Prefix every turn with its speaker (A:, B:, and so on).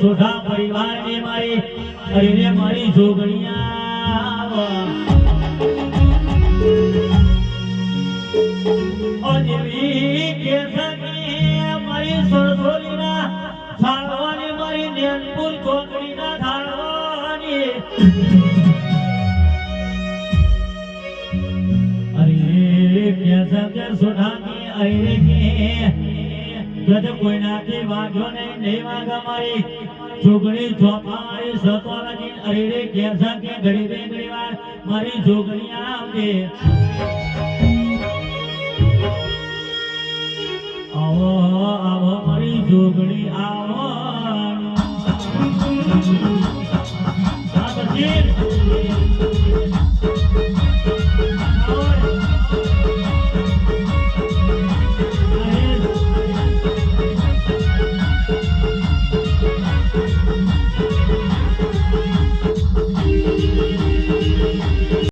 A: સોઢા પરિવારને મારી અરે મારી જોગણિયા દેવી કે મારી સરસોલીના થાળવાની મારી નેનપુર ચોકડીના થાળવાની અરે કે સોઢાની અરે કે કોઈ નાથી વાગ્યો નહીં વાગા મારી જોગણી ચોપા મારી સતવાલાજી અરે કેસા કે ઘડી બે ઘડી વાર મારી જોગણી આવજે આવો આવો મારી જોગણી આવો